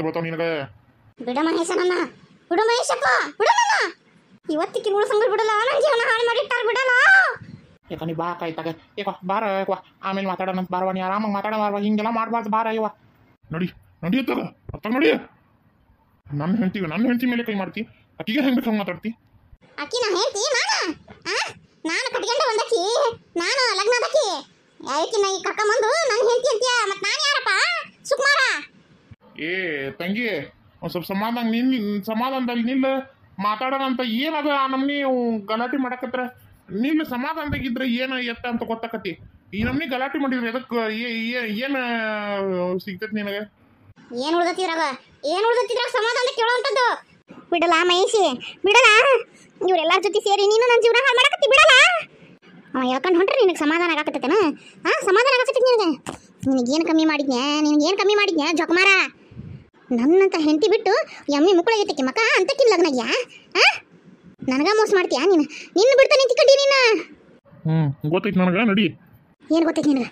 ಮತ್ತೆ ಬರ್ತಾವ ನಿನಗೆ. ಬಿಡ ಮಹೇಶ ನನ್ನ, ಬಿಡು ಮಹೇಶಪ್ಪ, ಬಿಡು ನನ್ನ. ಇವತ್ತಿಗೆ ಉಳು ಸಂಗಲ್ ಬಿಡಲ್ಲ, ನನ್ನ ಜೀವನ ಹಾಳು ಮಾಡಿಟ್ಟಾರ, ಬಿಡಲ್ಲ. ಯಾಕ ನೀ ಬಾ ಕಾಯ್ತಾಗ ಏಕೋ ಬಾರ ಯಾಕೋ ಆಮೇಲೆ ಮಾತಾಡೋಣ ಬಾರವ, ನೀ ಆರಾಮಾಗಿ ಮಾತಾಡ ಬಾರವ, ಹಿಂಗೆಲ್ಲ ಮಾಡಬಾರ್ದು ಬಾರ ಇವ. ನಡಿ ನಡಿಯತ್ತಾಗ ಅತ್ತಾಗ ನಡಿ. ನನ್ನ ಹೆಂಡತಿ ಮೇಲೆ ಕೈ ಮಾಡ್ತಿ, ಅಕ್ಕಿಗೆ ಹೆಂಗೆ ಬೇಕು ಹಂಗೆ ಮಾತಾಡ್ತಿ. ಅಕ್ಕಿ ನಾ ಹೇಳ್ತಿ ನಾನು ಕಟ್ಕೊಂಡ ಒಂದಕ್ಕಿ, ನಾನು ಲಗ್ನ ಅದಕ್ಕಿ ಯಾಕಿನ್ನ ಈ ಕರ್ಕೊಂಬಂದು ನನ್ನ ಹೆಂಡತಿ ಅಂತೀಯ, ಮತ್ತೆ ನಾನು ಯಾರಪ್ಪ ಸುಕುಮಾರ? ಏ ತಂಗಿ ಒಂದು ಸ್ವಲ್ಪ ಸಮಾಧಾನದಲ್ಲಿ ನಿಲ್ಲ ಮಾತಾಡೋಣ ಅಂತ ಏನದ ನಮ್ನಿ ಗಲಾಟೆ ಮಾಡಕತ್ರ. ನಿಲ್ಲ ಸಮಾಧಾನದಾಗಿದ್ರೆ ಏನು ಎತ್ತ ಅಂತ ಗೊತ್ತಾಕತಿ. ಈ ನಮ್ನಿ ಗಲಾಟೆ ಮಾಡಿದ್ರೆ ಎದಕ್ಕೆ ಏನು ಸಿಗ್ತೈತಿ ನಿನಗೆ? ಏನು ಉಳ್ದತ್ತಿದ್ರಾಗ ಸಮಾಧಾನ ಕೇಳೋವಂಥದ್ದು. ಬಿಡಲ್ಲ ಮಹೇಶಿ, ಬಿಡಲ್ಲ. ಇವರೆಲ್ಲರ ಜೊತೆ ಸೇರಿ ನೀನು ನನ್ನ ಜೀವನ ಹಾಳು ಮಾಡಕತ್ತಿ, ಬಿಡಲ್ಲ. ಅವ ಹೇಳ್ಕೊಂಡು ಹೊಂಟ್ರೆ ನಿನಗೆ ಸಮಾಧಾನ ಆಗಕತ್ತೇನ? ಸಮಾಧಾನ ಆಗಕತ್ತೈತಿ ನಿನಗೆ? ನಿನಗೇನು ಕಮ್ಮಿ ಮಾಡಿದ್ನ್ಯಾ ಜೊಕಮಾರ? ನನ್ನಂತ ಹೆಂಡತಿ ಬಿಟ್ಟು ಎಮ್ಮಿ ಮುಕ್ಕಳಾಗೈತಕ್ಕೆ ಮಕ ಅಂತಕ್ಕಿಲ್ಲ ಲಗ್ನಾಗ್ಯಾ? ನನಗ ಮೋಸ ಮಾಡ್ತೀಯಾ ನೀನು? ನಿನ್ನ ಬಿಡ್ತಾ ನಿಂತ್ಕೊಂಡಿ ನೀನು. ಗೊತ್ತೈತಿ ನನಗೆ, ನಡಿ. ಏನು ಗೊತ್ತೈತಿ ನಿನಗೆ?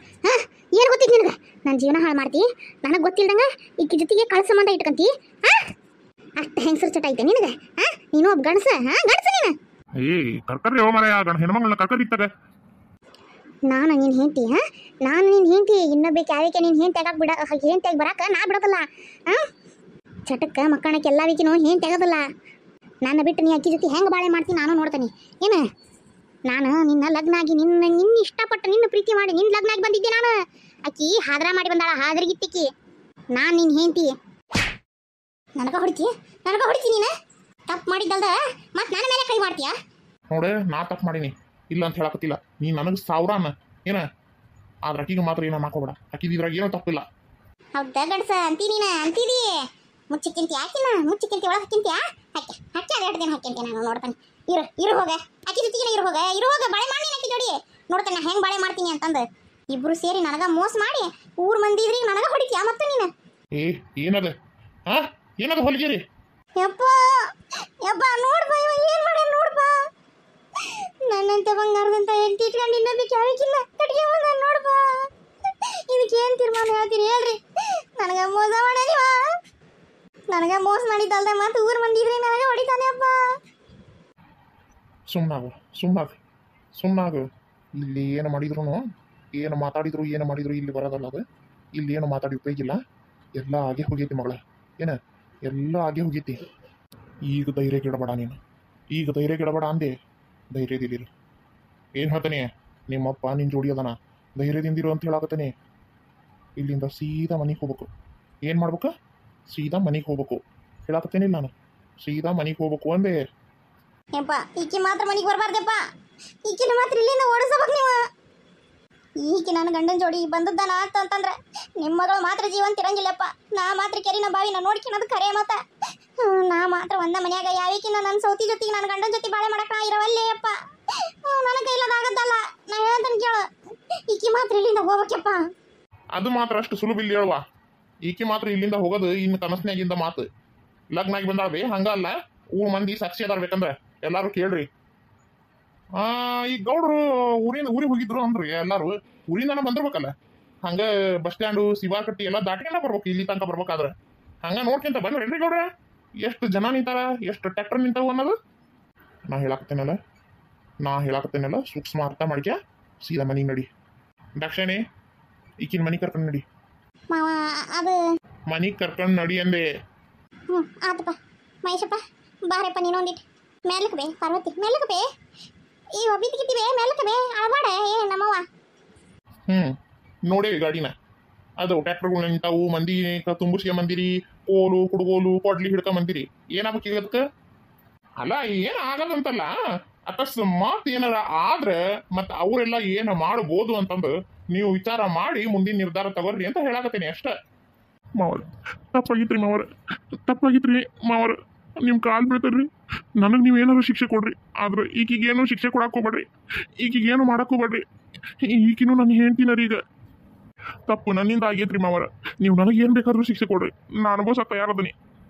ಏನು ಗೊತ್ತೈತಿ ನಿನಗೆ? ನನ್ನ ಜೀವನ ಹಾಳು ಮಾಡ್ತಿ, ನನಗೆ ಗೊತ್ತಿಲ್ದಂಗ ಈಕಿ ಜೊತೆಗೆ ಕಳ್ಸ ಸಂಬಂಧ ಇಟ್ಕೊಂತಿ. ಅಷ್ಟು ಹೆಂಗಸರು ಚಟ ಐತೆ ನಿನಗೆ? ನೀನು ಒಬ್ಬ ಗಣಸ ನೀನು. ಕರ್ಕರಿ ಯಾವ ಮರ ಹೆಣ್ಮಗಳನ್ನ ಕರ್ಕರಿ ಇತ್ತಾಗ. ನಾನು ನಿನ್ನ ಹೆಂಡತಿ ಇನ್ನೊಬ್ಬಕ್ಕೆ ಯಾವಕ್ಕೆ ನೀನು ಹೆಂಡತಿ ಬರಾಕ ನಾ ಬಿಡೋದಲ್ಲ. ಚಟಕ್ಕೆ ಮಕ್ಕಳಕ್ಕೆ ಎಲ್ಲ ವೀಕಿನೂ ಹೆಂಡತಿ ಆಗೋದಲ್ಲ. ನನ್ನ ಬಿಟ್ಟು ನೀ ಅಕ್ಕಿ ಜೊತೆ ಹೆಂಗೆ ಬಾಳೆ ಮಾಡ್ತೀನಿ ನಾನು ನೋಡ್ತೀನಿ. ಏನು ನಾನು ನಿನ್ನ ಲಗ್ನ ಆಗಿ ನಿನ್ನ ಇಷ್ಟಪಟ್ಟು ನಿನ್ನ ಪ್ರೀತಿ ಮಾಡಿ ನಿನ್ನ ಲಗ್ನ ಆಗಿ ಬಂದಿದ್ದೆ. ನಾನು ಅಕ್ಕಿ ಹಾದ್ರ ಮಾಡಿ ಬಂದಾಳ, ಹಾದ್ರಿಗಿತ್ತಿಕ್ಕಿ. ನಾನು ನಿನ್ನ ಹೆಂಡತಿ. ನನಗ ಹೊಡಿತಿ ನೀನು? ತಪ್ಪು ಮಾಡಿದ್ದಲ್ದ ಮತ್ತೆ ನನ್ನ ಮೇಲೆ ಕೈ ಮಾಡ್ತೀಯಾ? ನೋಡೆ ನಾ ತಪ್ಪು ಮಾಡೀನಿ ಇಲ್ಲ ಅಂತ ಹೇಳಕತ್ತಿಲ್ಲ. ನೀ ನನಗೆ ಸಾವಿರಾನ ಏನ, ಆದ್ರೆ ಅಕ್ಕಿಗೆ ಮಾತ್ರ ಏನೋ ಹಾಕೋಬೇಡ. ಅಕ್ಕಿದ್ರಾಗ ಏನೋ ತಪ್ಪಿಲ್ಲ. ಹೌದಾ ಗಂಡಸ ಅಂತೀದಿ? ಮುಚ್ಚಿಕ್ಕಿಂತಿ ಯಾಕಿನ? ಮುಚ್ಚಿಕ್ಕಿಂತಿ ಒಳಗೆ ಹಾಕಿಂತಿಯಾ? ಹಾಕಿ ಅದು 2 ದಿನ ಹಾಕಿಂತಿ. ನಾನು ನೋಡ್ತಾನೆ. ಇರು ಹೋಗ, ಅಕ್ಕಿ ಜೊತೆಗಿನ ಇರು ಹೋಗ ಬಾಳೆ ಮಾಡಿ ಅಕ್ಕಿ ಜೋಡಿ ನೋಡ್ತಾನೆ ನಾ ಹೆಂಗೆ ಬಾಳೆ ಮಾಡ್ತೀನಿ ಅಂತಂದು. ಇಬ್ರು ಸೇರಿ ನನಗ ಮೋಸ ಮಾಡಿ ಊರ್ ಮಂದಿ ಇದ್ರಿಗೆ ನನಗ ಹೊಡಿತೀಯಾ ಮತ್ತೆ ನೀನು? ಏನದ ಹೊಲಿಗೆರಿ? ಯಪ್ಪ ನೋಡ್ಬಾ, ಇವ ಏನ್ ಮಾಡ ನೋಡ್ಬಾ. ನನ್ನಂತ ಬಂಗಾರದಂತ ಹೆಂಡತಿ ಇಟ್ಕೊಂಡು ಇನ್ನೊಬ್ಬಕ್ಕೆ ಯಾವಕ್ಕಿಲ್ಲ ಕಟ್ಗೆ ಬಂದ ನೋಡ್ಬಾ. ಇದಕ್ಕೆ ಏನ್ ತೀರ್ಮಾನ ಹೇಳ್ತೀರಿ ಹೇಳ್ರಿ? ನನಗ ಮೋಸ ಮಾಡ್ಯಾನಿವ. ನನಗ ಮೋಸ ಮಾಡಿದ್ದಲ್ದ ಮತ್ತೆ ಊರ್ ಮಂದಿ ಇದ್ರಿಗೆ ನನಗ ಹೊಡಿತಾನೆ. ಅಪ್ಪ ಸುಮ್ಮನಾಗು. ಇಲ್ಲಿ ಏನು ಮಾತಾಡಿದ್ರು ಇಲ್ಲಿ ಬರೋದಲ್ಲ. ಅದು ಇಲ್ಲಿ ಏನು ಮಾತಾಡಿ ಉಪಯೋಗಿಲ್ಲ. ಎಲ್ಲ ಆಗೇ ಹೋಗೈತಿ ಮಗಳ. ಎಲ್ಲ ಆಗೇ ಹೋಗೈತಿ. ಈಗ ಧೈರ್ಯ ಕೆಡಬೇಡ ಅಂದೆ. ಧೈರ್ಯದಿಲ್ಲಿರು. ಏನು ಹೇಳ್ತಾನೆ ನಿಮ್ಮಪ್ಪ ನಿನ್ನ ಜೋಡಿ ಅದನ, ಧೈರ್ಯದಿಂದಿರು ಅಂತ ಹೇಳಾಕತ್ತಾನೆ. ಇಲ್ಲಿಂದ ಸೀದಾ ಮನೆಗೆ ಹೋಗ್ಬೇಕು. ಏನು ಮಾಡ್ಬೇಕು? ಸೀದಾ ಮನೆಗೆ ಹೋಗ್ಬೇಕು ಹೇಳಾಕತ್ತೇನಿಲ್ಲ ನಾನು. ಸೀದಾ ಮನೆಗೆ ಹೋಗ್ಬೇಕು ಅಂದೆ. ಯಪ್ಪ ಈಕಿ ಮಾತ್ರ ಮನೆಗೆ ಬರಬಾರ್ದಪ್ಪ. ಈಕಿನ ಮಾತ್ರ ಇಲ್ಲಿಂದ ಓಡಿಸಬೇಕು ನೀವು. ಈಕಿ ನನ್ನ ಗಂಡನ ಜೋಡಿ ಬಂದದ್ದಾನ ಅಂತಂದ್ರೆ ನಿಮ್ಮ ಮಗಳು ಮಾತ್ರ ಜೀವಂತ ಇರಂಗಿಲ್ಲಪ್ಪ. ನಾ ಮಾತ್ರ ಕೆರಿನ ಬಾವಿನ ನೋಡ್ಕಿನದು ಖರೆ ಮಾತ. ನಾ ಮಾತ್ರ ಒಂದ ಮನ್ಯಾಗ ಯಾವಕಿನ ನನ್ನ ಸೌತಿ ಜೊತೆಗೆ ನನ್ನ ಗಂಡನ ಜೊತೆ ಬಾಳೆ ಮಾಡಕ್ ನಾ ಇರವಲ್ಲೇ ಅಪ್ಪ. ನನ್ನ ಕೈಲದಾಗದ್ದಲ್ಲ. ನಾ ಹೇಳ್ತಾನೆ ಕೇಳು, ಈಕಿ ಮಾತ್ರ ಇಲ್ಲಿಂದ ಹೋಗ್ಬೇಕಪ್ಪ. ಅದು ಮಾತ್ರ ಅಷ್ಟು ಸುಲಭ ಇಲ್ಲಿ ಹೇಳುವ. ಈಕಿ ಮಾತ್ರ ಇಲ್ಲಿಂದ ಹೋಗೋದು ಇನ್ನು ಕನಸ್ನಾಗಿಂದ ಮಾತು. ಲಗ್ನ ಆಗಿ ಬಂದಾವೆ ಹಂಗಲ್ಲ. ಊರ್ ಮಂದಿ ಸಾಕ್ಷಿ ಅದಾರ, ಬೇಕಂದ್ರೆ ಎಲ್ಲಾರು ಕೇಳ್ರಿ. ಈ ಗೌಡ್ರು ಊರಿಗೆ ಹೋಗಿದ್ರು ಅಂದ್ರಿ. ಎಲ್ಲಾರು ಊರಿಂದಾನ ಬಂದಿರ್ಬೇಕಲ್ಲ. ಹಂಗ ಬಸ್ ಸ್ಟ್ಯಾಂಡು ಶಿವಾಕಟ್ಟಿ ಎಲ್ಲ ದಾಟ್ಕೊಂಡ ಬರ್ಬೇಕು. ಇಲ್ಲಿ ತನಕ ಬರ್ಬೇಕಾದ್ರೆ ಹಂಗ ನೋಡ್ಕೊಂತ ಬಂದ್ರೇನ್ರಿ ಗೌಡ್ರ? ಎಷ್ಟು ಜನ ನಿಂತಾರ, ಎಷ್ಟು ಟ್ರ್ಯಾಕ್ಟರ್ ನಿಂತಾವ ಅನ್ನೋದು ನಾ ಹೇಳಾಕತ್ತೇನಲ್ಲ. ಸೂಕ್ಷ್ಮ ಅರ್ಥ ಮಾಡ್ಕ್ಯಾ ಸೀದಾ ಮನೆಗೆ ನಡಿ. ದಕ್ಷಿಣೆ ಈಕಿನ ಮನೆಗೆ ಕರ್ಕೊಂಡು ನಡಿ. ಮನೆಗೆ ಕರ್ಕೊಂಡು ನಡಿ ಅಂದೆ. ಆತಪ್ಪ ಮಹೇಶಪ್ಪ, ಬಾರಪ್ಪ ನೀನೊಂದಿಟ್ಟು ಮೇಲಕ್ಕೆ ಬೇ. ಪಾರ್ವತಿ ಮೇಲಕ್ಕೆ ಬೇ. ಈ ಒಬ್ಬಿದ್ಕಿತ್ತಿವೆ ಮೇಲಕ್ಕೆ ಬೇ. ಅಳಬೇಡ ನಮ್ಮವ್ವ. ನೋಡೇವಿ ಗಾಡಿನ. ಅದು ಟ್ರ್ಯಾಕ್ಟರ್ಗಳು ನಿಂತಾವು, ಮಂದಿ ತುಂಬಿಸ್ಕೆ ಮಂದಿರಿ, ಕೋಲು ಕುಡುಗೋಲು ಕೊಡ್ಲಿ ಹಿಡ್ಕೊಂಬಂದಿರಿ. ಏನಾಗಬೇಕು ಈಗ ಅದಕ್ಕೆ? ಅಲ್ಲ ಏನು ಆಗಲ್ಲಂತಲ್ಲ, ಅಕಸ್ಮಾತ್ ಏನಾರ ಆದ್ರೆ ಮತ್ತೆ ಅವರೆಲ್ಲ ಏನು ಮಾಡ್ಬೋದು ಅಂತಂದು ನೀವು ವಿಚಾರ ಮಾಡಿ ಮುಂದಿನ ನಿರ್ಧಾರ ತಗೋರಿ ಅಂತ ಹೇಳಾಕತ್ತೀನಿ ಅಷ್ಟೇ. ಮಾವರ ತಪ್ಪಾಗಿತ್ರಿ ಮಾವರ, ನಿಮ್ಮ ಕಾಲು ಬೀಳ್ತಾರ್ರಿ. ನನಗೆ ನೀವೇನಾದ್ರು ಶಿಕ್ಷೆ ಕೊಡ್ರಿ, ಆದ್ರೆ ಈಕಿಗೇನು ಶಿಕ್ಷೆ ಕೊಡಕ್ಕೆ ಹೋಗ್ಬೇಡ್ರಿ, ಈಕಿಗೇನು ಮಾಡಕ್ಕೆ ಹೋಗ್ಬೇಡ್ರಿ. ಈಕಿನೂ ನನ್ನ ಹೇಳ್ತೀನರಿ. ಈಗ ತಪ್ಪು ನನ್ನಿಂದ ಆಗೈತ್ರಿ ಮಾವರ. ನೀವು ನನಗೇನು ಬೇಕಾದ್ರೂ ಶಿಕ್ಷೆ ಕೊಡ್ರಿ, ನಾನು ಅನುಭವಿಸಕ್ಕೆ ತಯಾರದನಿ.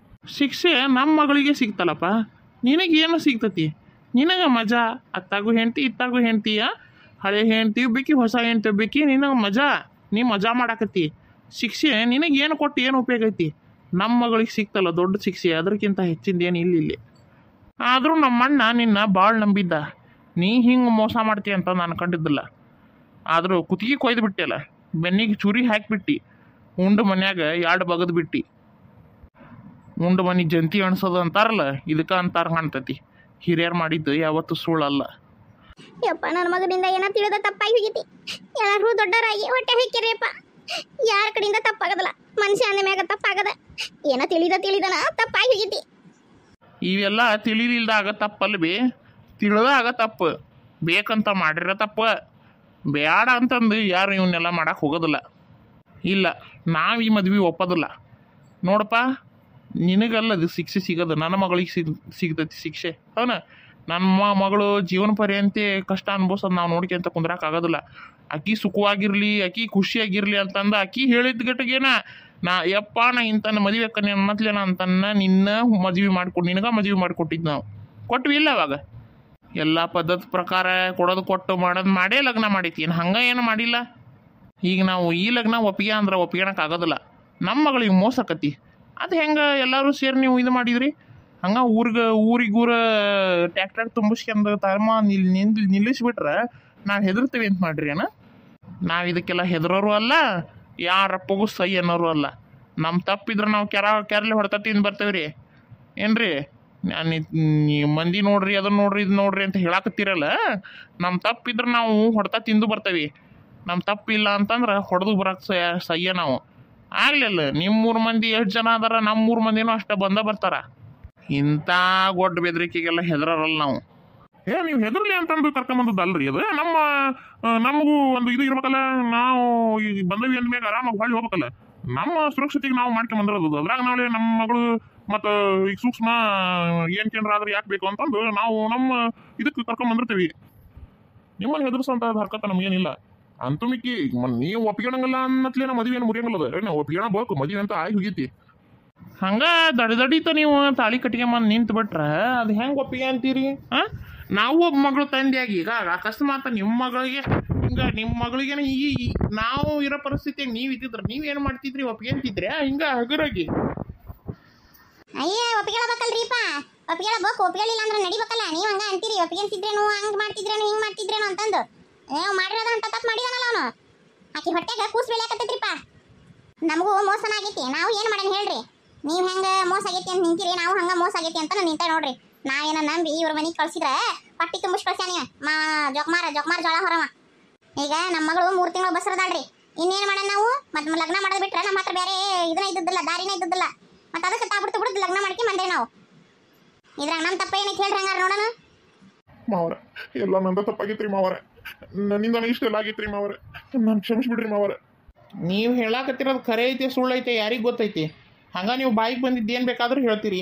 ಶಿಕ್ಷೆ ನಮ್ಮ ಮಗಳಿಗೆ ಸಿಗ್ತಲ್ಲಪ್ಪ, ನಿನಗೇನು ಸಿಗ್ತತಿ? ನಿನಗೆ ಮಜಾ. ಅತ್ತಾಗೂ ಹೆಂಡ್ತಿ ಇತ್ತಾಗೂ ಹೆಂಡ್ತಿಯ, ಹಳೆ ಹೆಂಡ್ತಿ ಬೇಕಿ ಹೊಸ ಹೆಂಡ್ತಿ ಬೇಕಿ, ನಿನಗೆ ಮಜಾ. ನೀ ಮಜಾ ಮಾಡಾಕತ್ತಿ. ಶಿಕ್ಷೆ ನಿನಗೇನು ಕೊಟ್ಟು ಏನು ಉಪಯೋಗ ಐತಿ? ನಮ್ಮ ಮಗಳಿಗೆ ಸಿಕ್ತಲ್ಲ ದೊಡ್ಡ ಶಿಕ್ಷೆ, ಅದಕ್ಕಿಂತ ಹೆಚ್ಚಿಂದ ಏನು ಇಲ್ಲಿ. ಆದರೂ ನಮ್ಮ ಅಣ್ಣ ನಿನ್ನ ಭಾಳ ನಂಬಿದ್ದ, ನೀ ಹಿಂಗೆ ಮೋಸ ಮಾಡ್ತೀಯ ಅಂತ ನಾನು ಕಂಡಿದ್ದಿಲ್ಲ. ಆದರೂ ಕುತ್ತಿಗೆ ಕೊಯ್ದು ಬಿಟ್ಟಿಯಲ್ಲ, ಬೆನ್ನಿಗೆ ಚುರಿ ಹಾಕಿಬಿಟ್ಟು ಉಂಡು ಮನ್ಯಾಗ 2 ಬಗದು ಬಿಟ್ಟು. ಉಂಡು ಮನೆ ಜಂತಿ ಅಣಿಸೋದು ಅಂತಾರಲ್ಲ, ಇದಕ್ಕೆ ಅಂತಾರ ಕಾಣ್ತತಿ. ಹಿರಿಯರು ಮಾಡಿದ್ದು ಯಾವತ್ತೂ ಸುಳ್ಳಲ್ಲ. ಯಪ್ಪ ನನ್ನ ಮಗನಿಂದ ಏನೋ ತಿಳಿದ ತಪ್ಪಾಗಿ ಹೋಗೈತಿ. ಎಲ್ಲರೂ ದೊಡ್ಡವರಾಗಿ ಹೊಟ್ಟೆ ಹೊಯ್ಕೆರಿಯಪ್ಪ. ಯಾರ ಕಡೆಯಿಂದ ತಪ್ಪಾಗದಲ್ಲ, ಮನುಷ್ಯ ಅಂದ ಮ್ಯಾಗ ತಪ್ಪಾಗದ. ಏನೋ ತಿಳಿದನ ತಪ್ಪಾಗಿ ಹೋಗೈತಿ. ಇವೆಲ್ಲ ತಿಳಿಲಿಲ್ದಾಗ ತಪ್ಪಲ್ಲ ಬಿ, ತಿಳಿದಾಗ ತಪ್ಪು. ಬೇಕಂತ ಮಾಡಿರೋ ತಪ್ಪು. ಬೇಡ ಅಂತಂದು ಯಾರು ಇವನ್ನೆಲ್ಲ ಮಾಡಕ್ಕೆ ಹೋಗೋದಿಲ್ಲ. ಇಲ್ಲ, ನಾವು ಈ ಮದ್ವೆ ಒಪ್ಪೋದಿಲ್ಲ. ನೋಡಪ್ಪ, ನಿನಗಲ್ಲದು ಶಿಕ್ಷೆ ಸಿಗೋದು, ನನ್ನ ಮಗಳಿಗೆ ಸಿಗ್ತೈತಿ ಶಿಕ್ಷೆ. ಅವನ ನಮ್ಮ ಮಗಳು ಜೀವನ ಪರ್ಯಂತೆ ಕಷ್ಟ ಅನ್ಭವಿಸೋದು ನಾವು ನೋಡ್ಕೊಂತ ಕುಂದ್ರಾಕಾಗೋದಿಲ್ಲ. ಆಕಿ ಸುಖವಾಗಿರಲಿ, ಆಕಿ ಖುಷಿಯಾಗಿರಲಿ ಅಂತಂದು ಆಕಿ ಹೇಳಿದ ಗಟ್ಟಿಗೇನ ನಾ ಇಂಥ ಮದುವೆ ಕನ್ಯಾ ಅನ್ನತ್ಲೇನ ಅಂತನ್ನ ನಿನ್ನ ಮದುವೆ ಮಾಡ್ಕೊಟ್ಟು ನಿನಗೆ ಮದುವೆ ಮಾಡಿಕೊಟ್ಟಿದ್ದು ನಾವು ಕೊಟ್ವಿ ಇಲ್ಲ. ಅವಾಗ ಎಲ್ಲ ಪದ್ಧತಿ ಪ್ರಕಾರ ಕೊಡೋದು ಕೊಟ್ಟು ಮಾಡೋದು ಮಾಡೇ ಲಗ್ನ ಮಾಡೈತಿ. ಏನು ಹಂಗೆ ಏನು ಮಾಡಿಲ್ಲ. ಈಗ ನಾವು ಈ ಲಗ್ನ ಒಪ್ಪಿಗೆ ಅಂದ್ರೆ ಒಪ್ಪಿಗೆಣಕ್ಕಾಗೋದಿಲ್ಲ. ನಮ್ಮ ಮಗಳಿಗೆ ಮೋಸಕತಿ. ಅದು ಹೆಂಗೆ ಎಲ್ಲರೂ ಸೇರಿ ನೀವು ಇದು ಮಾಡಿದ್ರಿ? ಹಂಗೆ ಊರಿಗೂರ ಟ್ಯಾಕ್ಟ್ರಾಗ ತುಂಬಿಸ್ಕೊಂಡು ತಮ್ಮ ನಿಲ್ಲಿಸ್ಬಿಟ್ರೆ ನಾವು ಹೆದರ್ತೀವಿ ಅಂತ ಮಾಡ್ರಿ ಅಣ್ಣ. ನಾವು ಇದಕ್ಕೆಲ್ಲ ಹೆದರೋರು ಅಲ್ಲ, ಯಾರಪ್ಪಗೂ ಸೈ ಅನ್ನೋರು ಅಲ್ಲ. ನಮ್ಮ ತಪ್ಪಿದ್ರೆ ನಾವು ಕೆರಲೆ ಹೊಡೆತ ತಿಂದು ಬರ್ತೇವೆ ರೀ. ಏನ್ರಿ ಮಂದಿ ನೋಡ್ರಿ ಅದನ್ನ ನೋಡ್ರಿ ಇದು ನೋಡ್ರಿ ಅಂತ ಹೇಳಾಕತ್ತೀರಲ್ಲ, ನಮ್ಮ ತಪ್ಪಿದ್ರೆ ನಾವು ಹೊಡೆತ ತಿಂದು ಬರ್ತೇವೆ. ನಮ್ಮ ತಪ್ಪಿಲ್ಲ ಅಂತಂದ್ರೆ ಹೊಡೆದು ಬರೋಕ್ಕೆ ಸಯ್ಯ ನಾವು ಆಗ್ಲಿಲ್ಲ. ನಿಮ್ಮ 3 ಮಂದಿ ಎಷ್ಟು ಜನ ಅದಾರ, ನಮ್ಮ 3 ಮಂದಿನೂ ಅಷ್ಟೇ ಬರ್ತಾರ. ಇಂಥ ಗೊಡ್ಡ ಬೆದರಿಕೆಗೆಲ್ಲ ಹೆದರಲ್ಲ ನಾವು. ನೀವು ಹೆದರ್ಲಿ ಅಂತಂದು ಕರ್ಕೊಂಬಂದದ್ದಲ್ರಿ ಅದು. ನಮಗೂ ಒಂದು ಇದು ಇರ್ಬೇಕಲ್ಲ. ನಾವು ಈ ಬಂದವಿ ಅಂದ್ಮ್ಯಾಗ ಆರಾಮಾಗಿ ಹೊಳ್ಳಿ ಹೋಗ್ಬೇಕಲ್ಲ. ನಮ್ಮ ಸುರಕ್ಷತೆಗೆ ನಾವು ಮಾಡ್ಕೊಂಬಂದಿರೋದು. ಅದ್ರಾಗ ನಾಳೆ ನಮ್ಮ ಮಗಳು ಮತ್ತು ಈಗ ಸೂಕ್ಷ್ಮ ಏನ್ಕೇನ್ರ ಆದ್ರೆ ಯಾಕೆ ಬೇಕು ಅಂತಂದು ನಾವು ನಮ್ಮ ಇದಕ್ಕೆ ಕರ್ಕೊಂಬಂದಿರ್ತೀವಿ. ನಿಮ್ಮನ್ನು ಹೆದರ್ಸೋಂಥ ಹರ್ಕತ್ತ ನಮಗೇನಿಲ್ಲ. ಅಂತೂ ಮಿಕ್ಕಿ ನೀವು ಒಪ್ಪಿಗೆಣಂಗಲ್ಲ ಅನ್ನತ್ಲೇನ ಮದುವೆ ಏನು ಮುರಿಯಂಗಲ್ಲದ. ನಾವು ಒಪ್ಪಿಗೆಣ ಬೇಕು, ಮದುವೆ ಅಂತ ಆಗಿ ಹೋಗೈತಿ. ಹಂಗೆ ದಡಿತ ನೀವು ತಾಳಿ ಕಟ್ಕೊಂಬಂದು ನಿಂತು ಬಿಟ್ರೆ ಅದು ಹೆಂಗೆ ಒಪ್ಪಿಗೆ ಅಂತೀರಿ? ನಾವು ಒಬ್ಬ ಮಗಳು ತಂದೆಯಾಗಿ ಈಗ ಅಕಸ್ಮಾತ್ ನಿಮ್ಮ ಮಗಳಿಗೆ ನಿಮ್ಮ ಮಗಳಿಗೇನ ಈ ನಾವು ಇರೋ ಪರಿಸ್ಥಿತಿಯಾಗ ನೀವು ಇದ್ದಿದ್ರೆ ನೀವೇನು ಮಾಡ್ತಿದ್ರಿ? ಒಪ್ಪಿಗೆ ಅಂತಿದ್ರಿ ಹಿಂಗೆ ಹಗುರಾಗಿ? ಅಯ್ಯ ಒಪ್ಪಿಗೆಳಬೇಕಲ್ರಿಪ್ಪ, ಒಪ್ಪಿಗೆಳಬೇಕು. ಒಪ್ಪಿಗೆಳಿಲ್ಲ ಅಂದ್ರೆ ನಡಿಬೇಕಲ್ಲ. ನೀವು ಹಂಗೆ ಅಂತೀರಿ, ಒಪ್ಪಿಗೆ ಅಂತಿದ್ರೇನು ಹಂಗೆ ಮಾಡ್ತಿದ್ರೇನು ಹಿಂಗೆ ಮಾಡ್ತಿದ್ರೇನು ಅಂತಂದು. ಮಾಡಿರೋದ ಅಂತ ತಪ್ಪು ಮಾಡಿದಾನಲ್ಲ ಅವನು. ಆಕಿ ಹೊಟ್ಟೆಗೆ ಕೂಸು ಬೆಳೆಯಕತ್ತೈತ್ರಿಪ್ಪ. ನಮಗೂ ಮೋಸನ ಆಗೈತಿ. ನಾವು ಏನು ಮಾಡೋಣ ಹೇಳ್ರಿ? ನೀವು ಹೆಂಗೆ ಮೋಸ ಆಗೈತಿ ಅಂತ ನಿಂತೀರಿ, ನಾವು ಹಂಗೆ ಮೋಸ ಆಗೈತಿ ಅಂತ ನಿಂತ ನೋಡ್ರಿ. ನಾವೇನ ನಂಬಿ ಇವ್ರ ಮನೆಗೆ ಕಳ್ಸಿದ್ರೆ ಪಟ್ಟಿ ತುಂಬಿಸಿ ಕಳ್ಸ್ಯಾನ ಜೊಕ್ಮಾರ ಜೋಳ ಹೊರವ. ಈಗ ನಮ್ಮ ಮಗಳು 3 ತಿಂಗಳು ಬಸರದಾಳ್ರಿ. ಇನ್ನೇನು ಮಾಡೋಣ ನಾವು? ಮತ್ತೆ ಲಗ್ನ ಮಾಡೋದು ಬಿಟ್ರೆ ನಮ್ಮ ಹತ್ರ ಬೇರೆ ಇದನ್ನ ಇದ್ದಿದ್ದಿಲ್ಲ, ದಾರಿನೇ ಇದ್ದಿದ್ದಿಲ್ಲ. ಮತ್ತೆ ಅದಕ್ಕೆ ಬಿಡ್ತು ಲಗ್ನ ಮಾಡ್ಕಿ ಬಂದೆ ನಾವು. ಇದ್ರಾಗ ನಮ್ಮ ತಪ್ಪ ಏನೈತಿ ಹೇಳ್ರಿ? ಹಂಗಾರ ನೋಡೋಣ. ಮಾವರ ಎಲ್ಲ ನಂದ ತಪ್ಪಾಗೈತ್ರಿ ಮಾವರ. ನನ್ನಿಂದ ಇಷ್ಟೆಲ್ಲ ಆಗೈತ್ರಿ ಮಾವರ. ನಾನು ಕ್ಷಮಿಸ್ಬಿಡ್ರಿ ಮಾವರ. ನೀವು ಹೇಳಾಕತ್ತಿರೋದು ಖರೆ ಐತೆ ಸುಳ್ಳೈತೆ ಯಾರಿಗೆ ಗೊತ್ತೈತಿ? ಹಂಗೆ ನೀವು ಬಾಯಿಗೆ ಬಂದಿದ್ದು ಏನು ಬೇಕಾದ್ರೂ ಹೇಳ್ತೀರಿ.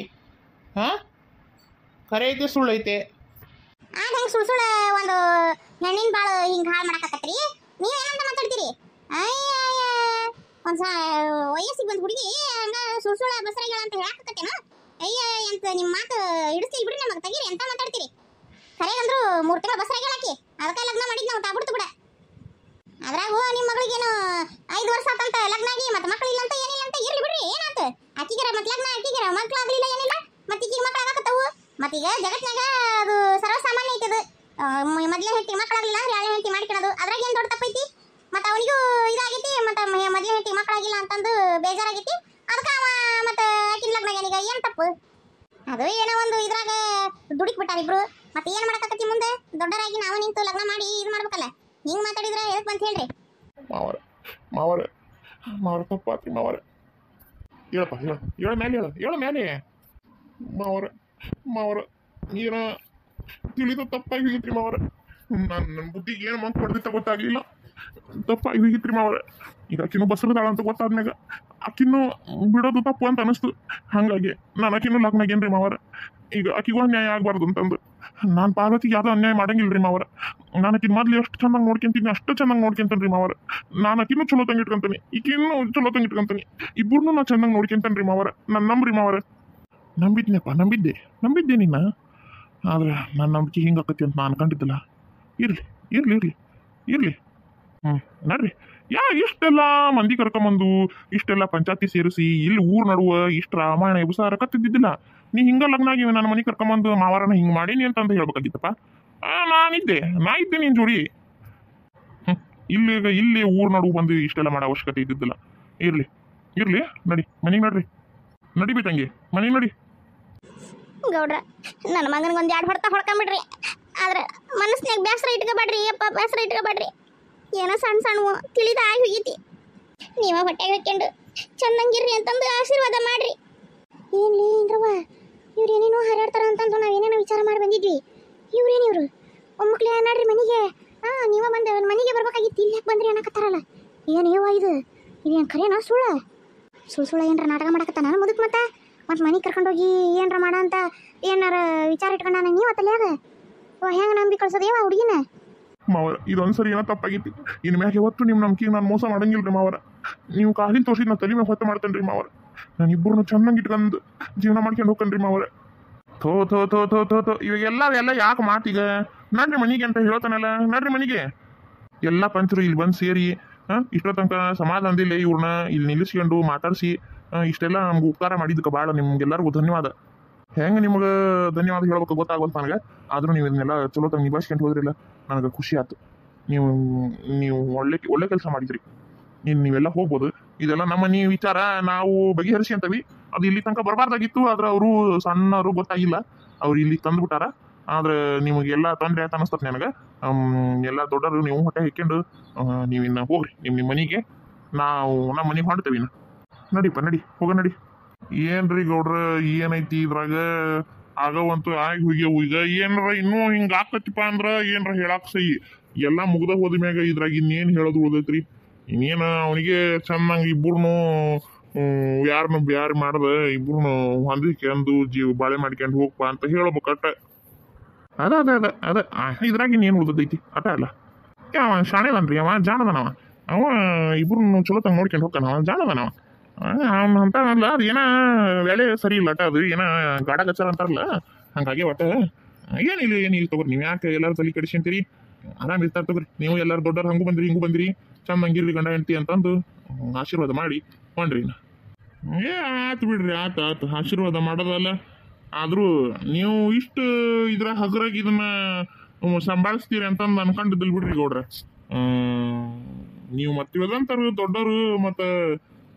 ಖರೆ ಐತೆ ಸುಳ್ಳೈತೆ? ಆಗ ಹೆಂಗೆ ಸುಳ್ಳು ಒಂದು ಹೆಣ್ಣಿನ ಬಾಳು ಹಿಂಗೆ ಹಾಳು ಮಾಡಕತ್ತರಿ? ನೀವು ಏನಂತ ಮಾತಾಡ್ತೀರಿ? ಅಯ್ಯ ಒಂದು ವಯಸ್ಸಿಗೆ ಬಂದು ಹುಡುಗಿ ಹಂಗೆ ಸುಳ್ಳು ಬಸರಾಗಿಳ ಅಂತ ಹೇಳಾಕತ್ತೇನು? ಅಯ್ಯ ಅಂತ ನಿಮ್ಮ ಮಾತು ಹಿಡಿಸ್ತೀವಿ ಬಿಡ್ರಿ, ನಮಗೆ ತೆಗೀರಿ ಅಂತ ಮಾತಾಡ್ತೀರಿ. ಖರೆ ಅಂದ್ರು 3 ತಿಂಗಳು ಬಸರಾಗಿಳಾಕಿ, ಅದಕ್ಕೆ ಲಗ್ನ ಮಾಡಿದ್ದು ನಾವು ತಾಬಿಡ್ತು ಬಿಡ. ಅದ್ರಾಗೂ ನಿಮ್ಮ ಮಗಳಿಗೇನು 5 ವರ್ಷ ಆತಂತ ಲಗ್ನ ಆಗಿ, ಮತ್ತೆ ಮಕ್ಕಳಿಲ್ಲ ಅಂತ ಏನಿಲ್ಲ ಅಂತ ಇರ್ಲಿ ಬಿಡ್ರಿ. ಏನಾಯ್ತು? ಆಕಿಗೆರ ಮತ್ತೆ ಲಗ್ನ, ಆಕಿಗೆರ ಮಕ್ಕಳಾಗ್ಲಿಲ್ಲ ಏನಿಲ್ಲ, ಮತ್ತೆ ಈಗೀಗ ಮಕ್ಕಳು ಆಗಕತ್ತವು. ಮತ್ತೀಗ ಜಗತ್ನಾಗ ಅದು ಸರ್ವಸಾಮಾನ್ಯ ಐತದು. ಮೊದಲೇ ಹೆಂಡತಿ ಮಕ್ಕಳಾಗಲಿಲ್ಲ ಅಂದ್ರೆ 2ನೇ ಹೆಂಡತಿ ಮಾಡ್ಕೊಳ್ಳೋದು. ಅದ್ರಾಗ ಏನು ದೊಡ್ಡ ತಪ್ಪೈತಿ? ಮತ್ತೆ ಅವನಿಗೂ ಇದಾಗೈತಿ, ಮತ್ತೆ ಮೊದಲೇ ಹೆಂಡತಿ ಮಕ್ಕಳಾಗಿಲ್ಲ ಅಂತಂದು ಬೇಜಾರಾಗೈತಿ. ಅದಕ್ಕೆ ಅವ ಮತ್ತೆ ಆಕಿನ ಲಗ್ನ ಏನೀಗ ಏನು ತಪ್ಪು? ಅದು ಏನೋ ಒಂದು ಇದ್ರಾಗ ದುಡುಕ್ ಬಿಟ್ಟಾರ ಇಬ್ರು. ಮತ್ತೆ ಏನು ಮಾಡಕತ್ತಿ ಮುಂದೆ? ದೊಡ್ಡರಾಗಿ ನಾವು ನಿಂತು ಲಗ್ನ ಮಾಡಿ ಇದು ಮಾಡ್ಬೇಕಲ್ಲ. ಹಿಂಗೆ ಮಾತಾಡಿದ್ರೆ ಎದಕ್ಕೆ ಬಂತ ಹೇಳ್ರಿ? ಮಾವರ ತಪ್ಪಾತ್ರಿ ಮಾವರ. ಹೇಳಪ್ಪ ಹೇಳ ಮೇಲೆ ಮಾವರ ಏನ ತಿಳಿದ ತಪ್ಪಾಗಿ ಹೋಗಿತ್ರಿ ಮಾವರ. ನನ್ನ ಬುದ್ಧಿಗೆ ಏನು ಮಂಕ್ ಹೊಡೆದಿತ್ತ ಗೊತ್ತಾಗ್ಲಿಲ್ಲ. ತಪ್ಪಾಗಿ ಹೋಗಿತ್ರಿ ಮಾವರ. ಈಗ ಆಕಿನೂ ಬಸರದಾಳ ಅಂತ ಗೊತ್ತಾದ್ಮ್ಯಾಗ ಆಕಿನ್ನೂ ಬಿಡೋದು ತಪ್ಪು ಅಂತ ಅನಿಸ್ತು. ಹಾಗಾಗಿ ನಾನು ಆಕಿನೂ ಲಗ್ನ ಆಗೇನ್ರಿ ಮಾವರ. ಈಗ ಆಕಿಗೂ ಅನ್ಯಾಯ ಆಗ್ಬಾರ್ದು ಅಂತಂದು ನಾನು ಪಾರ್ವತಿಗೆ ಯಾವುದೋ ಅನ್ಯಾಯ ಮಾಡಂಗಿಲ್ರಿ ಮಾವರ. ನಾನು ಆಕಿನ ಮೊದ್ಲು ಎಷ್ಟು ಚೆನ್ನಾಗಿ ನೋಡ್ಕೊಂತೀನಿ ಅಷ್ಟು ಚೆನ್ನಾಗಿ ನೋಡ್ಕೊಂತೇನ್ರಿ ಮಾವರ. ನಾನು ಆಕಿನೂ ಚಲೋ ತಂಗಿ ಇಟ್ಕೊಂತೀನಿ, ಈಕಿನ್ನೂ ಚಲೋ ತಂಗಿ ಇಟ್ಕೊಂತೀನಿ. ಇಬ್ಬರನ್ನೂ ನಾನು ಚೆನ್ನಾಗಿ ನೋಡ್ಕೊಂತೇನ್ರಿ ಮಾವರ. ನಾನು ನಂಬ್ರಿ ಮಾವರ. ನಂಬಿದ್ದೆ ನಿನ್ನ. ಆದ್ರೆ ನನ್ನ ನಂಬಿಕೆ ಹಿಂಗೆ ಆಕತಿ ಅಂತ ನಾನು ಅನ್ಕೊಂಡಿದ್ದಿಲ್ಲ. ಇರ್ಲಿ ನಡ್ರಿ ಇಷ್ಟೆಲ್ಲ ಮಂದಿ ಕರ್ಕೊಂಬಂದು ಇಷ್ಟೆಲ್ಲ ಪಂಚಾಯತಿ ಸೇರಿಸಿ ಇಲ್ಲಿ ಊರ್ ನಡುವ ಇಷ್ಟ ರಾಮಾಯಣ ಎಬ್ಸಾರ ಕತ್ತಿದ್ದಿದ್ದಿಲ್ಲ. ನೀ ಹಿಂಗ ಲಗ್ನ ಆಗಿವಿ ನನ್ನ ಮನೆ ಕರ್ಕೊಂಬಂದು ಮಾವಾರನ ಹಿಂಗ್ ಮಾಡೀನಿ ಅಂತ ಹೇಳ್ಬೇಕಾಗಿತ್ತಪ್ಪ. ನಾ ಇದ್ದೆ ನಿನ್ ಜೋಡಿ. ಇಲ್ಲಿ ಊರ್ ನಡುವು ಬಂದು ಇಷ್ಟೆಲ್ಲ ಮಾಡೋ ಅವಶ್ಯಕತೆ ಇದ್ದಿದ್ದಿಲ್ಲ. ಇರ್ಲಿ ಇರ್ಲಿ, ನಡಿ ಮನೆಗೆ ನಡ್ರಿ, ನಡಿಬಿ ತಂಗಿ ಮನೆಗೆ ನಡಿ. ಗೌಡ್ರ ನನ್ನ ಮಗನಿಗೆ ಒಂದು 2 ಹೊಡ್ತಾ ಹೊಡ್ಕೊಂಬಿಡ್ರಿ. ಆದ್ರೆ ಮನಸ್ಸಿನಾಗ ಬೇಸರ ಇಟ್ಕೋಬೇಡ್ರಿ ಅಪ್ಪ, ಬೇಸರ ಇಟ್ಕೋಬೇಡ್ರಿ. ಏನೋ ಸಣ್ಣ ಸಣ್ಣ ತಿಳಿದ ಆಗಿ ಹೋಗೈತಿ. ನೀವ ಹೊಟ್ಟೆಗೆ ಹಾಕ್ಕೊಂಡು ಚಂದಂಗಿರ್ರಿ ಅಂತಂದು ಆಶೀರ್ವಾದ ಮಾಡ್ರಿ. ಏನ್ಲಿ ಇಂದ್ರವ್ವ, ಇವ್ರು ಏನೇನೋ ಹಾರಾಡ್ತಾರ ಅಂತಂದು ನಾವೇನೇನೋ ವಿಚಾರ ಮಾಡಿ ಬಂದಿದ್ವಿ. ಇವ್ರೇನಿವ್ರು ಒಮ್ಮಕ್ಲಿ ನೋಡ್ರಿ ಮನೆಗೆ. ನೀವ ಬಂದ ಮನೆಗೆ ಬರ್ಬೇಕಾಗಿತ್ತು, ಇಲ್ಲಿ ಯಾಕೆ ಬಂದ್ರಿ ಅನ್ನಕತ್ತಾರಲ್ಲ. ಏನು ಏವ ಇದೇನು ಖರೇನಾ ಸುಳ್ಳ ಏನಾರ ನಾಟಕ ಮಾಡಕತ್ತ ನಾನು ಮುದುಕ್ ಮತ್ತೆ ಮನೆಗೆ ಕರ್ಕೊಂಡೋಗಿ ಏನಾರ ಮಾಡ ಅಂತ ಏನಾರ ವಿಚಾರ ಇಟ್ಕೊಂಡ ನೀವು ತಲೆಯಾಗ ಹೆಂಗೆ ನಂಬಿ ಕಳ್ಸೋದೇವ ಹುಡುಗಿನ. ಮಾವರ ಇದೊಂದ್ಸರಿ ಏನೋ ತಪ್ಪಾಗಿತ್ತು. ಇನ್ ಮ್ಯಾಗ ಯಾವತ್ತು ನಿಮ್ಮ ನಂಬಿಕೆ ನಾನು ಮೋಸ ಮಾಡಂಗಿಲ್ರಿ ಮಾವರ. ನೀವು ಕಾಲಿನ ತೋರಿಸಿದ್ ನಾ ತಲೆ ಮ್ಯಾಗ ಹೊತ್ತು ಮಾಡ್ತೇನ್ರಿ ಮಾವರ. ನಾನು ಇಬ್ಬರನ್ನು ಚೆನ್ನಾಗಿ ಇಟ್ಕೊಂಡು ಜೀವನ ಮಾಡ್ಕೊಂಡು ಹೋಗ್ಕನ್ರಿ ಮಾವರ. ಥೋ ಥೋ ಥೋ ಥೋ ಥೋ ಥೋ ಇವಾಗೆಲ್ಲ ಯಾಕೆ ಮಾತೀಗ? ನಡ್ರಿ ಮನೆಗೆ ಅಂತ ಹೇಳ್ತಾನಲ್ಲ, ನಡ್ರಿ ಮನೆಗೆ. ಎಲ್ಲ ಪಂಚರು ಇಲ್ಲಿ ಬಂದು ಸೇರಿ ಇಷ್ಟೋ ತನಕ ಸಮಾಧಾನದಿಲ್ಲ ಇವ್ರನ್ನ ಇಲ್ಲಿ ನಿಲ್ಲಿಸ್ಕೊಂಡು ಮಾತಾಡಿಸಿ ಇಷ್ಟೆಲ್ಲ ನಮ್ಗೆ ಉಪಕಾರ ಮಾಡಿದ್ದಕ್ಕೆ ಭಾಳ ನಿಮ್ಗೆಲ್ಲರಿಗೂ ಧನ್ಯವಾದ. ಹೆಂಗೆ ನಿಮ್ಗೆ ಧನ್ಯವಾದ ಹೇಳ್ಬೇಕು ಗೊತ್ತಾಗೋದು ನನಗೆ. ಆದರೂ ನೀವು ಇದನ್ನೆಲ್ಲ ಚಲೋ ತಂಗ ನಿಭಾಯಿಸ್ಕೊಂಡು ಹೋದ್ರಿಲ್ಲ, ನನಗೆ ಖುಷಿ ಆಯ್ತು. ನೀವು ಒಳ್ಳೆ ಕೆಲಸ ಮಾಡಿದ್ರಿ. ನೀವೆಲ್ಲ ಹೋಗ್ಬೋದು. ಇದೆಲ್ಲ ನಮ್ಮ ನೀವು ವಿಚಾರ ನಾವು ಬಗೆಹರಿಸಿ ಅಂತವಿ. ಅದು ಇಲ್ಲಿ ತನಕ ಬರಬಾರ್ದಾಗಿತ್ತು, ಆದ್ರೆ ಅವರು ಸಣ್ಣವರು ಗೊತ್ತಾಗಿಲ್ಲ, ಅವ್ರು ಇಲ್ಲಿ ತಂದುಬಿಟ್ಟಾರ. ಆದ್ರೆ ನಿಮಗೆಲ್ಲ ತೊಂದರೆ ಆಯ್ತು ಅನಿಸ್ತದೆ ನನಗೆ. ಎಲ್ಲ ದೊಡ್ಡವರು ನೀವು ಹೊಟ್ಟೆ ಹಿಕ್ಕೊಂಡು ನೀವಿನ್ನ ಹೋಗ್ರಿ ನಿಮ್ಮ ಮನೆಗೆ. ನಮ್ಮ ಮನೆಗೆ ಹೊಂಡ್ತೇವೆ ಇನ್ನು. ನಡಿಪ್ಪ ನಡಿ, ಹೋಗ ನಡಿ. ಏನ್ರಿ ಗೌಡ್ರ ಏನೈತಿ ಇದ್ರಾಗ? ಆಗವಂತೂ ಆಗಿ ಹೋಗ್ಯವು. ಈಗ ಏನಾರ ಇನ್ನೂ ಹಿಂಗ ಆಕತಿಪ್ಪ ಅಂದ್ರ ಏನ್ರ ಹೇಳಾಕ್ ಸೈ. ಎಲ್ಲ ಮುಗ್ದ ಹೋದ ಮ್ಯಾಗ ಇದ್ರಾಗ ಇನ್ನೇನು ಹೇಳೋದು ಉಳ್ದೈತ್ರಿ. ಇನ್ನೇನು ಅವನಿಗೆ ಚೆನ್ನಾಗಿ ಇಬ್ಬರನ್ನು ಯಾರನ್ನು ಬ್ಯಾರು ಮಾಡ್ದ ಇಬ್ಬರನ್ನು ಹೊಂದಿಕೊಂಡು ಬಾಳೆ ಮಾಡ್ಕೊಂಡು ಹೋಗ್ಪ ಅಂತ ಹೇಳ್ಬೇಕು ಅಟ್ಟ. ಅದ ಇದ್ರಾಗ ಇನ್ನೇನು ಉಳ್ದೈತಿ ಅಟ ಅಲ್ಲ. ಅವ ಶಾಣೆದನ್ರಿ, ಅವ ಜಾಣದನವ. ಅವ ಇಬ್ರು ಚಲೋ ತಂಗ ನೋಡ್ಕೊಂಡು ಹೋಗ್ತಾನ, ಅವ ಜಾಣದನವ. ಅವ್ನ ಅಂತಾನಲ್ಲ, ಅದು ಏನ ವೇಳೆ ಸರಿ ಇಲ್ಲ ಅಟ. ಅದು ಏನ ಗಾಡ ಗಚ್ಚಾರ ಅಂತಾರಲ್ಲ, ಹಂಗಾಗಿ ಒಟ್ಟ ಏನಿಲ್ಲ ತಗೋರಿ. ನೀವು ಯಾಕೆ ಎಲ್ಲರೂ ತಲೆ ಕೆಡಿಸ್ಕೊಂತೀರಿ? ಆರಾಮ್ ಇರ್ತಾರ ತಗೋರಿ. ನೀವು ಎಲ್ಲರೂ ದೊಡ್ಡವ್ರು ಹಂಗೂ ಬಂದ್ರಿ ಹಿಂಗೂ ಬಂದ್ರಿ, ಚಂದ ಹಂಗಿರ್ಲಿ ಗಂಡ ಹೆಂಡತಿ ಅಂತಂದು ಆಶೀರ್ವಾದ ಮಾಡಿ ಹೊಂಡ್ರಿ. ಆತು ಬಿಡ್ರಿ, ಆತು ಆಶೀರ್ವಾದ ಮಾಡೋದಲ್ಲ. ಆದ್ರೂ ನೀವು ಇಷ್ಟು ಇದ್ರ ಹಗರಾಗಿ ಇದನ್ನ ಸಂಭಾಳಿಸ್ತೀರಿ ಅಂತಂದು ಅನ್ಕೊಂಡಿದ್ದಿಲ್ ಬಿಡ್ರಿ ಗೌಡ್ರ. ನೀವು ಮತ್ತಿವದಂತಾರ ದೊಡ್ಡವರು ಮತ್ತ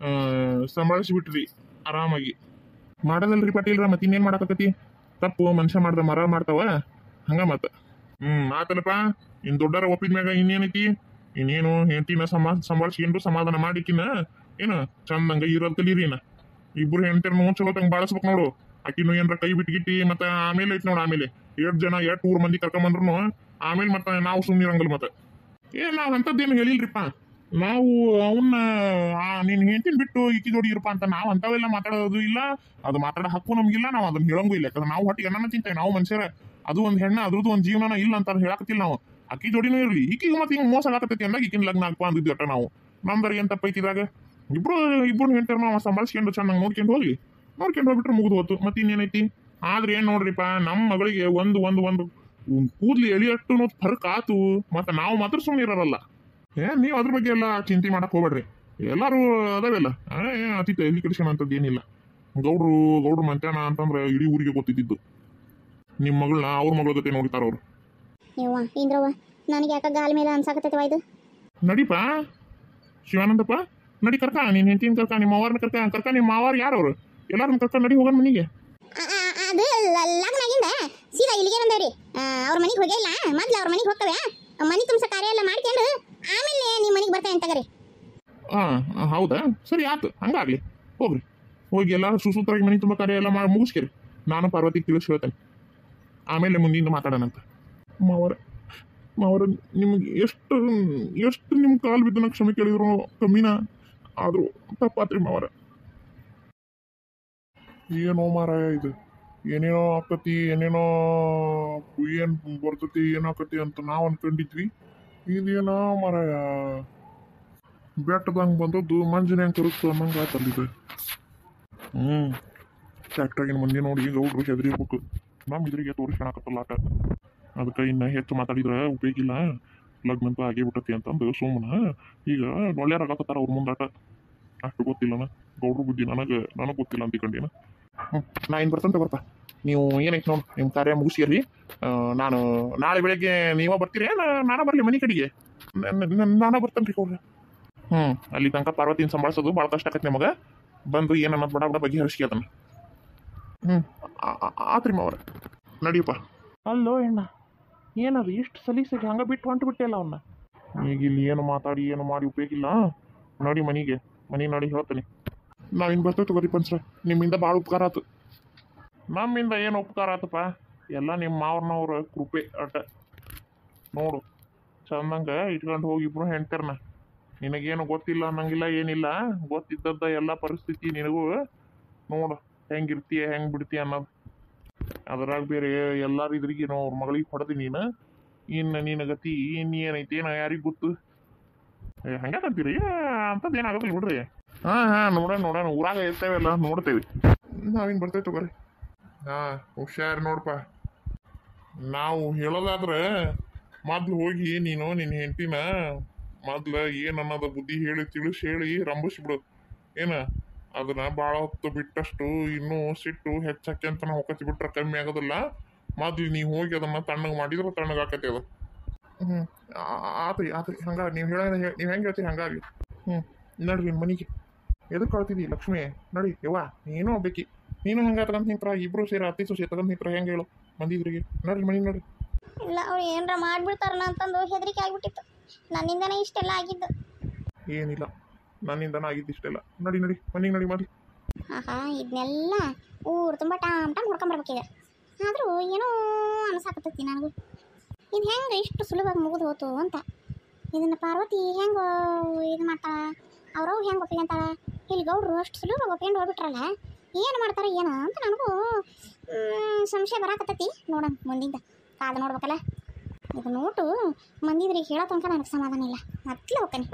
ಸಂಭಾಳಿಸ್ಬಿಟ್ರಿ ಆರಾಮಾಗಿ. ಮಾಡೋದಲ್ರಿ ಪಾಟೀಲ್ರ, ಮತ್ತೆ ಇನ್ನೇನ್ ಮಾಡಕತ್ತಿ? ತಪ್ಪು ಮನುಷ್ಯ ಮಾಡ್ದ ಮರ ಮಾಡ್ತಾವ ಹಂಗ ಮತ್ತ. ಆತಲ್ಲಪ್ಪ, ಇನ್ ದೊಡ್ಡರ ಒಪ್ಪಿದ್ಮ್ಯಾಗ ಇನ್ನೇನೈತಿ? ಇನ್ನೇನು ಹೆಂಡತಿನ ಸಂಭಾಳಿಸ್ಕೊಂಡು ಸಮಾಧಾನ ಮಾಡಿಕಿನ ಏನ ಚಂದಂಗ ಇರೋದ್ ಕಲೀರಿ. ಇಬ್ರು ಹೆಂಡತಿರ್ನು ಚಲೋ ತಂಗ ಬಾಳಿಸ್ಬೇಕು ನೋಡು. ಆಕಿನು ಏನ್ರ ಕೈ ಬಿಟ್ಗಿಟ್ಟಿ ಮತ್ತೆ ಆಮೇಲೆ ಐತಿ ನೋಡು. ಆಮೇಲೆ 2 ಮಂದಿ ಕರ್ಕೊಂಬಂದ್ರು ಆಮೇಲೆ ಮತ್ತೆ ನಾವು ಸುಮ್ಮನಿರಂಗಲ್ ಮತ್ತೆ. ನಾವ್ ಅಂತದ್ದೇನು ಹೇಳಿಲ್ರಿಪ್ಪ. ನಾವು ಅವನ್ನ ನೀನ್ ಹೆಂಡತಿನ ಬಿಟ್ಟು ಈಕಿ ಜೋಡಿ ಇರಪ್ಪ ಅಂತ ನಾವ್ ಅಂತವೆಲ್ಲ ಮಾತಾಡೋದು ಇಲ್ಲ. ಅದು ಮಾತಾಡೋ ಹಕ್ಕು ನಮ್ಗಿಲ್ಲ, ನಾವು ಅದನ್ನ ಹೇಳಂಗೂ ಇಲ್ಲ. ಯಾಕಂದ್ರೆ ನಾವು ಹೊಟ್ಟಿಗೆ ಅನ್ನ ತಿಂತೇವೆ, ನಾವು ಮನುಷ್ಯರ. ಅದು ಒಂದ್ ಹೆಣ್ಣ, ಅದ್ರದ್ದು ಒಂದ್ ಜೀವನ ಇಲ್ಲ ಅಂತ ಹೇಳಕತ್ತಿಲ್ಲ ನಾವು. ಅಕ್ಕಿ ಜೋಡಿನೂ ಇರ್ಲಿ, ಈಕಿಗೆ ಮತ್ತೆ ಹಿಂಗ್ ಮೋಸ ಆಗತ್ತೈತಿ ಅಂದಾಗ ಈಕಿನ ಲಗ್ನ ಆಗ್ಪ ಅಂದಿದ್ವಿ ಅಟ್ಟ ನಾವು. ನಮ್ದರ ಏನ್ ತಪ್ಪೈತಿದಾಗ? ಇಬ್ರು ಹೆಂಡತಿರ ನಾವು ಸಂಭಾಳಿಸ್ಕೊಂಡು ಚೆನ್ನಾಗಿ ನೋಡ್ಕೊಂಡು ಹೋಗ್ಬಿಟ್ರೆ ಮುಗಿದು ಹೋತು. ಮತ್ತೆ ಇನ್ನೇನೈತಿ? ಆದ್ರೆ ಏನ್ ನೋಡ್ರಿಪ್ಪ, ನಮ್ಮ ಮಗಳಿಗೆ ಒಂದು ಕೂದ್ಲಿ ಎಳಿಯಟ್ಟು ಫರ್ಕ್ ಆತು. ಮತ್ತೆ ನಾವು ಮಾತ್ರ ಸುಮ್ಮನೆ ಇರೋರಲ್ಲ. ನೀವು ಅದ್ರ ಬಗ್ಗೆ ಎಲ್ಲ ಚಿಂತೆ ಮಾಡಕ್ ಹೋಗ್ಬೇಡ್ರಿ. ಎಲ್ಲಾರು ಅದಾವೆಲ್ಲ ಅತಿ ಎಲ್ಲಿ ಕೆಡಿಸ್ಕೊಂಡಂತದ್ದು ಏನಿಲ್ಲ. ಗೌಡ್ರು ಮಂತ್ಯಾನ ಅಂತಂದ್ರೆ ಇಡೀ ಊರಿಗೆ ಗೊತ್ತಿದ್ದು. ನಿಮ್ಮ ಮಗಳನ್ನ ಅವ್ರ ಮಗಳ ಜೊತೆ ನೋಡ್ತಾರ ಅವ್ರು. ಇಂದ್ರವ್ವ, ನನಗೆ ಯಾಕ ಗಾಲ್ ಮೇಲೆ ಅನ್ಸಾಕತ್ತೈತವ ಇದು. ನಡಿಪ ಶಿವಾನಂದಪ್ಪ, ನಡಿ ಕರ್ಕ. ನೀನ್ ಹೆಂಡತಿನ ಕರ್ಕ, ನಿಮ್ಮ ಅವ್ರನ್ನ ಕರ್ಕ. ನಿಮ್ಮ ಮಾವಾರ ಯಾರವ್ರು? ಎಲ್ಲಾರನ್ನ ಕರ್ಕ, ನಡಿ ಹೋಗೋಣ ಮನೆಗೆ. ಅದು ಲಗ್ನ ಆಗಿಂದ ಸೀದಾ ಇಲ್ಲಿಗೆ ಬಂದೇವ್ರಿ. ಅವ್ರ ಮನೆಗೆ ಹೋಗಿಲ್ಲ, ಮೊದ್ಲು ಅವ್ರ ಮನೆಗೆ ಹೋಗ್ತವೆ. ಮನೆ ತುಂಬಿಸೋ ಕಾರ್ಯ ಎಲ್ಲ ಮಾಡ್ಕೊಂಡು ಆಮೇಲೆ ನಿಮ್ಮ ಮನೆಗೆ ಬರ್ತೇವೆ ಅಂತಗರಿ. ಹೌದಾ? ಸರಿ ಆತು, ಹಂಗಾಗ್ಲಿ. ಹೋಗ್ರಿ, ಹೋಗಿ ಎಲ್ಲ ಸುಸೂತ್ರಾಗಿ ಮನೆ ತುಂಬ ಕಾರ್ಯ ಎಲ್ಲ ಮಾಡಿ ಮುಗಿಸ್ಕೇರಿ. ನಾನು ಪಾರ್ವತಿಗೆ ತಿಳಿಸಿ ಹೇಳ್ತೇನೆ, ಆಮೇಲೆ ಮುಂದಿಂದ ಮಾತಾಡೋಣಂತ. ಮಾವರ ನಿಮ್ಗೆ ಎಷ್ಟು ನಿಮ್ಮ ಕಾಲು ಬಿದ್ದನ ಕ್ಷಮೆ ಕೇಳಿದ್ರು ಕಮ್ಮಿನ. ಆದ್ರೂ ತಪ್ಪಾತ್ರಿ ಮಾವರ. ಏನೋ ಮಾರಾಯ ಇದು, ಏನೇನೋ ಆಕತಿ, ಏನೇನೋ ಏನ್ ಬರ್ತತಿ ಏನಾಕತಿ ಅಂತ ನಾವ್ ಅನ್ಕೊಂಡಿದ್ವಿ. ಇದೇನೋ ಮಾರಾಯ ಬೆಟ್ಟದಂಗೆ ಬಂದದ್ದು ಮಂಜಿನ ಕರುತ್ತು ಅನ್ನಂಗೆ ಆತಲ್ಲಿದೆ. ಫ್ಯಾಕ್ಟ್ರಾಗಿನ ಮಂದಿ ನೋಡಿ ಗೌಡ್ರು ಹೆದರಿರ್ಬೇಕು. ನಮ್ಮ ಇದ್ರಿಗೆ ತೋರಿಸ್ಕೊಳಕತ್ತಲ್ಲ ಆಟ. ಅದಕ್ಕೆ ಇನ್ನು ಹೆಚ್ಚು ಮಾತಾಡಿದ್ರೆ ಉಪಯೋಗಿಲ್ಲ. ಲಗ್ನ ಅಂತ ಆಗೇ ಬಿಟ್ಟತಿ ಅಂತಂದು ಸುಮ್ಮನೆ ಈಗ ಒಳ್ಳೆಯರಾಗತ್ತಾರ ಅವ್ರ ಮುಂದಾಟ ಅಷ್ಟು ಗೊತ್ತಿಲ್ಲನ ಗೌಡ್ರ ಬುದ್ಧಿ ನನಗೆ ಗೊತ್ತಿಲ್ಲ ಅಂತಿಕೊಂಡೇನ. ನಾ ಏನು ಬರ್ತಂತ ಬರ್ತಾ ನೀವು ಏನೈತೆ ನೋಡಿ ನಿಮ್ಮ ಕಾರ್ಯ ಮುಗಿಸಿರಿ. ನಾನು ನಾಳೆ ಬೆಳಗ್ಗೆ ನೀವ ಬರ್ತೀರಿ ನಾನೇ ಬರಲಿ ಮನೆ ಕಡೆಗೆ? ನಾನೇ ಬರ್ತೇನೆ ರೀ ಗೌಡ್ರ. ಅಲ್ಲಿ ತನಕ ಪಾರ್ವತಿನ ಸಂಭಾಳಿಸೋದು ಭಾಳ ಕಷ್ಟ ಆಕೈತಿ ನಿಮಗೆ. ಬಂದು ಏನನ್ನೋದು ಬಡ ಬಡ ಬಗೆಹರಿಸಿ ಅದನ್ನು. ಆತ್ರಿ ಮಾವ್ರ ನಡಿಯಪ್ಪ. ಅಲ್ಲೋ ಅಣ್ಣ, ಏನದು ಇಷ್ಟು ಸಲೀಸಾಗಿ ಹಂಗೆ ಬಿಟ್ಟು ಹೊಂಟು ಬಿಟ್ಟೆಲ್ಲ ಅವನ್ನ. ಈಗ ಇಲ್ಲಿ ಏನು ಮಾತಾಡಿ ಏನು ಮಾಡಿ ಉಪಯೋಗಿಲ್ಲ. ನೋಡಿ ಮನೆಗೆ ನೋಡಿ ಹೇಳ್ತೀನಿ. ನಾವಿನ್ನು ಬರ್ತೇವೆ ತಗೋರಿ ಪಂಚ್ರ, ನಿಮ್ಮಿಂದ ಭಾಳ ಉಪಕಾರ ಆಯ್ತು. ನಮ್ಮಿಂದ ಏನು ಉಪಕಾರ ಆತಪ್ಪ, ಎಲ್ಲ ನಿಮ್ಮ ಮಾವ್ರನವ್ರ ಕೃಪೆ ಅಟ. ನೋಡು ಚಂದಂಗೆ ಇಟ್ಕೊಂಡು ಹೋಗಿ ಇಬ್ರು ಹೆಣ್ತಾರನ. ನಿನಗೇನು ಗೊತ್ತಿಲ್ಲ ಅನ್ನಂಗಿಲ್ಲ, ಏನಿಲ್ಲ. ಗೊತ್ತಿದ್ದದ್ದ ಎಲ್ಲ ಪರಿಸ್ಥಿತಿ ನಿನಗೂ ನೋಡು ಹೆಂಗಿರ್ತೀಯ ಹೆಂಗೆ ಬಿಡ್ತೀಯ ಅನ್ನೋದು. ಅದ್ರಾಗ ಬೇರೆ ಎಲ್ಲಾರು ಇದ್ರಿಗೆ ಅವ್ರ ಮಗಳಿಗೆ ಹೊಡೆದಿ ನೀನು. ಇನ್ನು ನಿನ್ನ ಗತಿ ಏನೈತಿ ಏನೋ ಯಾರಿಗೆ ಗೊತ್ತು. ಹಂಗಾಕಂತೀರಿ ಅಂಥದ್ದು ಏನಾಗೋದಿಲ್ಲ ಬಿಡ್ರಿ. ನೋಡೋಣ ಊರಾಗ ಇರ್ತೇವೆಲ್ಲ ನೋಡ್ತೇವೆ. ನಾವಿನ್ನು ಬರ್ತೇವೆ ತಗೋರಿ. ಹುಷಾರು ನೋಡಪ್ಪ. ನಾವು ಹೇಳೋದಾದ್ರೆ ಮೊದ್ಲು ಹೋಗಿ ನೀನು ನಿನ್ನ ಹೆಂಡತಿನ ಮೊದ್ಲು ಏನನ್ನೋದು ಬುದ್ಧಿ ಹೇಳಿ ತಿಳಿಸಿ ಹೇಳಿ ರಂಭಿಸ್ಬಿಡು. ಏನ ಅದನ್ನ ಭಾಳ ಹೊತ್ತು ಬಿಟ್ಟಷ್ಟು ಇನ್ನೂ ಸಿಟ್ಟು ಹೆಚ್ಚಾಕಿ ಅಂತ ನಾವು ಹೊಕ್ಕತಿ ಬಿಟ್ರೆ ಕಮ್ಮಿ ಆಗೋದಿಲ್ಲ. ಮೊದ್ಲು ನೀವು ಹೋಗಿ ಅದನ್ನ ತಣ್ಣಗೆ ಮಾಡಿದ್ರೆ ತಣ್ಣಗಾಕತಿ ಅದು. ಆತ್ರಿ ಹಂಗ ನೀವು ಹೆಂಗೆ ಹೇಳ್ತೀರಿ ಹಂಗಾಗಿ. ನಡ್ರಿ ಮನೆಗೆ. ಎದಕ್ಕೆ ಕಳ್ತಿದ್ದಿ ಲಕ್ಷ್ಮಿ? ನಡಿ ಯವ್ವ, ನೀನು ಹೋಗ್ಬೇಕಿ. ನೀನು ಹಂಗೆ ತಗೊಂಡ್ ನಿಂತ್ರ ಇಬ್ರು ಸೇರಿ ಅತ್ತಿ ಸೊಸೆ ತಗೊಂಡ್ ನಿಂತ್ರ ಹೆಂಗೆ ಹೇಳು ಮಂದಿದ್ರಿಗೆ? ನಡ್ರಿ ಮನೆಗೆ ನಡ್ರಿ. ಇಲ್ಲ ಅವ್ರು ಏನರ ಮಾಡಿಬಿಡ್ತಾರನ ಅಂತಂದು ಹೆದರಿಕೆ ಆಗಿಬಿಟ್ಟಿತ್ತು. ನನ್ನಿಂದನೇ ಇಷ್ಟೆಲ್ಲ ಆಗಿದ್ದು. ಏನಿಲ್ಲ, ನನ್ನಿಂದನ ಆಗಿದ್ದು ಇಷ್ಟೆಲ್ಲ. ನಡಿ ಮನೆಗೆ ನಡಿ ಮಾಡಿ. ಇದನ್ನೆಲ್ಲ ಊರು ತುಂಬ ಟಾಮ್ ಹೊಡ್ಕೊಂಬರ್ಬೇಕೀಗ. ಆದರೂ ಏನೋ ಅನ್ಸಾಕತ್ತೈತಿ ನನಗೂ. ಇದು ಹೆಂಗೆ ಇಷ್ಟು ಸುಲಭವಾಗಿ ಮುಗಿದು ಹೋತು ಅಂತ. ಇದನ್ನು ಪಾರ್ವತಿ ಹೆಂಗೆ ಇದು ಮಾಡ್ತಾಳ, ಅವ್ರವ್ರು ಹೆಂಗೆ ಒಪ್ಪಿಗೆಂತಾಳ, ಇಲ್ಲಿ ಗೌಡ್ರು ಅಷ್ಟು ಸುಲಭವಾಗಿ ಒಪ್ಕೊಂಡು ಹೋಗ್ಬಿಟ್ರಲ್ಲ, ಏನು ಮಾಡ್ತಾರೆ ಏನೋ ಅಂತ ನನಗೂ ಸಂಶಯ ಬರಾಕತ್ತೈತಿ. ನೋಡೋಣ ಮುಂದಿಂದ ಕಾದು ನೋಡ್ಬೇಕಲ್ಲ. ಇದು ನೋಟು ಮಂದಿದ್ರಿಗೆ ಹೇಳೋ ತನಕ ನನಗೆ ಸಮಾಧಾನ ಇಲ್ಲ. ಮೊದಲೇ ಹೋಗ್ತಾನೆ.